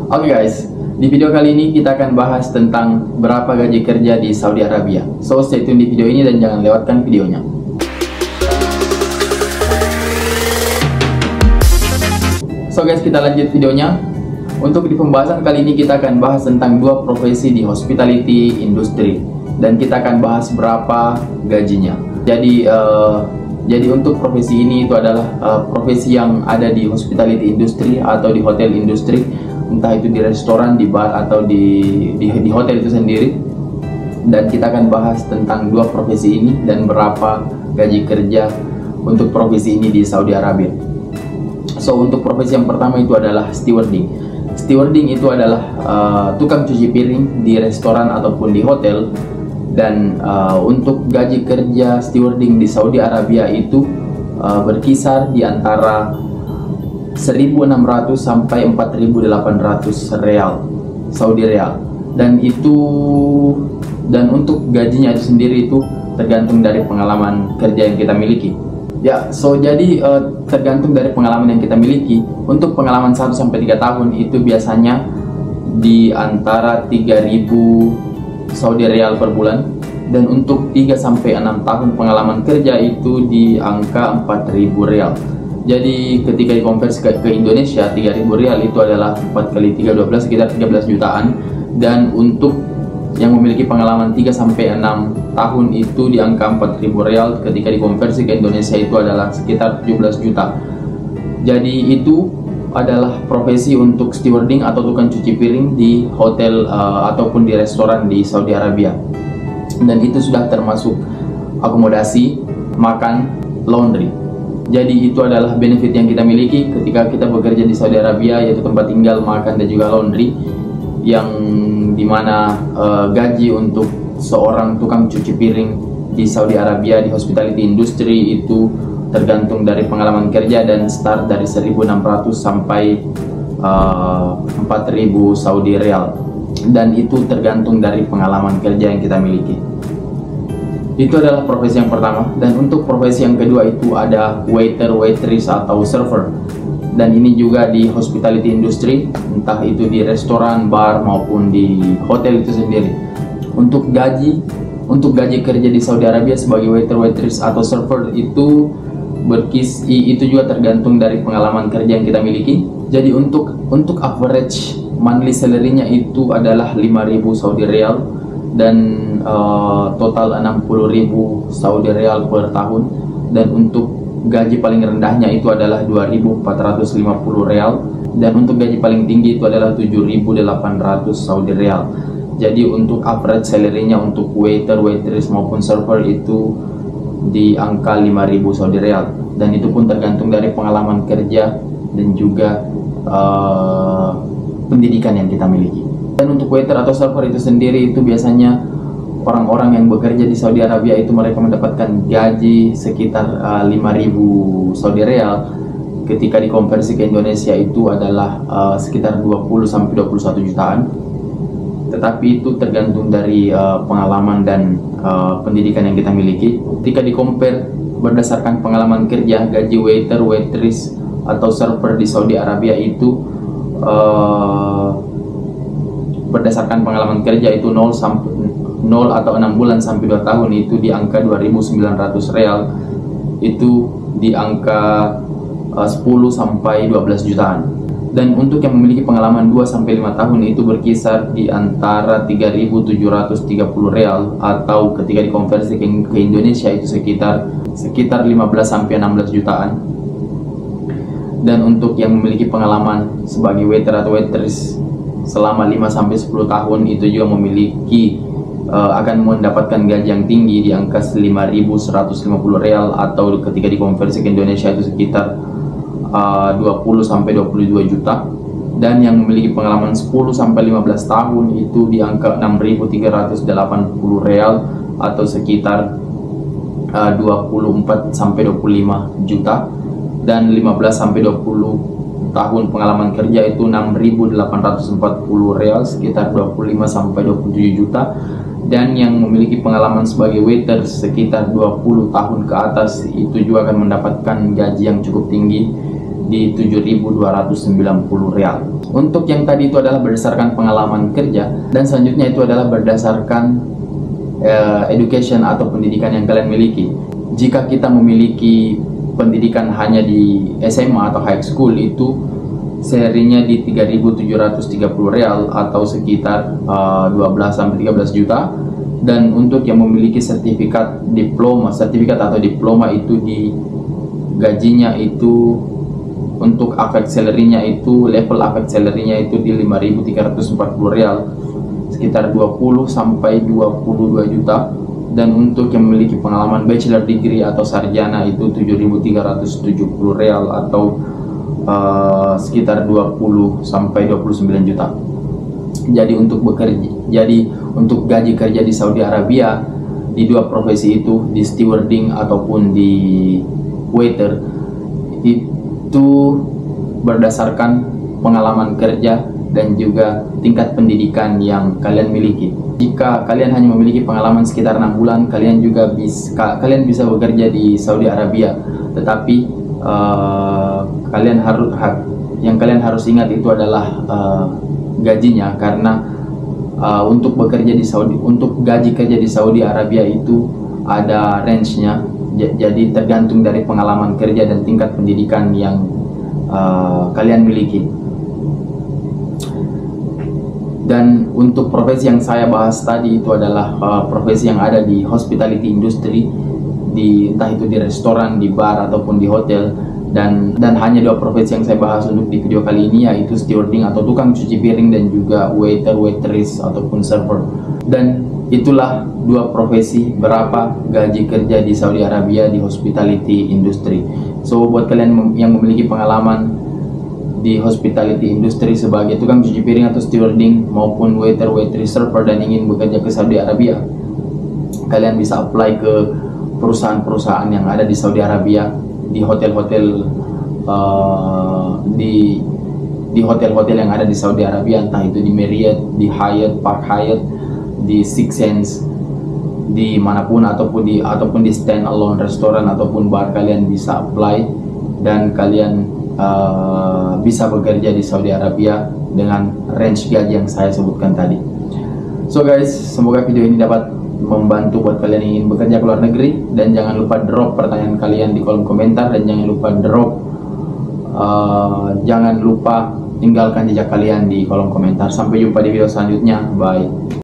Oke guys, di video kali ini kita akan bahas tentang berapa gaji kerja di Saudi Arabia. So stay tune di video ini dan jangan lewatkan videonya. So guys, kita lanjut videonya. Untuk di pembahasan kali ini kita akan bahas tentang dua profesi di hospitality industry dan kita akan bahas berapa gajinya. Jadi untuk profesi ini itu adalah profesi yang ada di hospitality industry atau di hotel industry, entah itu di restoran, di bar atau di hotel itu sendiri. Dan kita akan bahas tentang dua profesi ini dan berapa gaji kerja untuk profesi ini di Saudi Arabia. So untuk profesi yang pertama itu adalah stewarding. Stewarding itu adalah tukang cuci piring di restoran ataupun di hotel. Dan untuk gaji kerja stewarding di Saudi Arabia itu berkisar di antara 1.600 sampai 4.800 real Saudi real. Dan untuk gajinya itu sendiri itu tergantung dari pengalaman kerja yang kita miliki. Ya, jadi tergantung dari pengalaman yang kita miliki. Untuk pengalaman 1 sampai 3 tahun itu biasanya di antara 3.000 Saudi Real per bulan, dan untuk 3 sampai 6 tahun pengalaman kerja itu di angka 4.000 Real. Jadi ketika dikonversi ke Indonesia, 3.000 Real itu adalah 4 kali 3 12 sekitar 13 jutaan. Dan untuk yang memiliki pengalaman 3 sampai 6 tahun itu di angka 4.000 Real, ketika dikonversi ke Indonesia itu adalah sekitar 17 juta. Jadi itu adalah profesi untuk stewarding atau tukang cuci piring di hotel ataupun di restoran di Saudi Arabia. Dan itu sudah termasuk akomodasi, makan, laundry. Jadi itu adalah benefit yang kita miliki ketika kita bekerja di Saudi Arabia, yaitu tempat tinggal, makan, dan juga laundry. Yang dimana gaji untuk seorang tukang cuci piring di Saudi Arabia di hospitality industry itu tergantung dari pengalaman kerja dan start dari 1.600 sampai 4.000 Saudi Real, dan itu tergantung dari pengalaman kerja yang kita miliki. Itu adalah profesi yang pertama. Dan untuk profesi yang kedua itu ada waiter, waitress atau server. Dan ini juga di hospitality industry, entah itu di restoran, bar maupun di hotel itu sendiri. Untuk gaji kerja di Saudi Arabia sebagai waiter, waitress atau server itu juga tergantung dari pengalaman kerja yang kita miliki. Jadi untuk average monthly salary-nya itu adalah 5.000 Saudi Real dan total 60.000 Saudi Real per tahun. Dan untuk gaji paling rendahnya itu adalah 2.450 Real, dan untuk gaji paling tinggi itu adalah 7.800 Saudi Real. Jadi untuk average salary-nya untuk waiter, waitress maupun server itu di angka 5.000 Saudi Real, dan itu pun tergantung dari pengalaman kerja dan juga pendidikan yang kita miliki. Dan untuk waiter atau server itu sendiri itu biasanya orang-orang yang bekerja di Saudi Arabia itu mereka mendapatkan gaji sekitar 5.000 Saudi Real. Ketika dikonversi ke Indonesia itu adalah sekitar 20 sampai 21 jutaan. Tetapi itu tergantung dari pengalaman dan pendidikan yang kita miliki. Ketika di-compare berdasarkan pengalaman kerja, gaji waiter, waitress atau server di Saudi Arabia itu berdasarkan pengalaman kerja itu 0 atau 6 bulan sampai 2 tahun itu di angka 2.900 Real, itu di angka 10 sampai 12 jutaan. Dan untuk yang memiliki pengalaman 2 sampai 5 tahun itu berkisar di antara 3.730 Real, atau ketika dikonversi ke Indonesia itu sekitar 15 sampai 16 jutaan. Dan untuk yang memiliki pengalaman sebagai waiter atau waitress selama 5 sampai 10 tahun itu juga memiliki akan mendapatkan gaji yang tinggi di angka 5.150 Real, atau ketika dikonversi ke Indonesia itu sekitar 20 sampai 22 juta. Dan yang memiliki pengalaman 10 sampai 15 tahun itu di angka 6.380 Real, atau sekitar 24 sampai 25 juta. Dan 15 sampai 20 tahun pengalaman kerja itu 6.840 Real, sekitar 25 sampai 27 juta. Dan yang memiliki pengalaman sebagai waiter sekitar 20 tahun ke atas itu juga akan mendapatkan gaji yang cukup tinggi di 7.290 real. Untuk yang tadi itu adalah berdasarkan pengalaman kerja, dan selanjutnya itu adalah berdasarkan education atau pendidikan yang kalian miliki. Jika kita memiliki pendidikan hanya di SMA atau high school, itu serinya di 3.730 real atau sekitar 12-13 juta. Dan untuk yang memiliki sertifikat atau diploma itu di gajinya itu untuk affect salary-nya itu level affect salary-nya itu di 5.340 real, sekitar 20 sampai 22 juta. Dan untuk yang memiliki pengalaman bachelor degree atau sarjana itu 7.370 real atau sekitar 20 sampai 29 juta. Jadi untuk gaji kerja di Saudi Arabia di dua profesi itu, di stewarding ataupun di waiter, itu berdasarkan pengalaman kerja dan juga tingkat pendidikan yang kalian miliki. Jika kalian hanya memiliki pengalaman sekitar 6 bulan, kalian bisa bekerja di Saudi Arabia. Tetapi kalian harus ingat itu adalah gajinya, karena untuk gaji kerja di Saudi Arabia itu ada range-nya. Jadi tergantung dari pengalaman kerja dan tingkat pendidikan yang kalian miliki. Dan untuk profesi yang saya bahas tadi itu adalah profesi yang ada di hospitality industry, entah itu di restoran, di bar ataupun di hotel. Dan hanya dua profesi yang saya bahas untuk di video kali ini, yaitu stewarding atau tukang cuci piring dan juga waiter, waitress ataupun server. Dan itulah dua profesi berapa gaji kerja di Saudi Arabia di hospitality industry. So buat kalian yang memiliki pengalaman di hospitality industry sebagai tukang cuci piring atau stewarding maupun waiter, waitress, server dan ingin bekerja ke Saudi Arabia, kalian bisa apply ke perusahaan-perusahaan yang ada di Saudi Arabia, di hotel-hotel di hotel-hotel yang ada di Saudi Arabia, entah itu di Marriott, di Hyatt, Park Hyatt, di Six Sense, di manapun ataupun di stand alone restoran ataupun bar, kalian bisa apply dan kalian bisa bekerja di Saudi Arabia dengan range gaji yang saya sebutkan tadi. So guys, semoga video ini dapat membantu buat kalian yang ingin bekerja ke luar negeri, dan jangan lupa drop pertanyaan kalian di kolom komentar, dan jangan lupa tinggalkan jejak kalian di kolom komentar. Sampai jumpa di video selanjutnya, bye.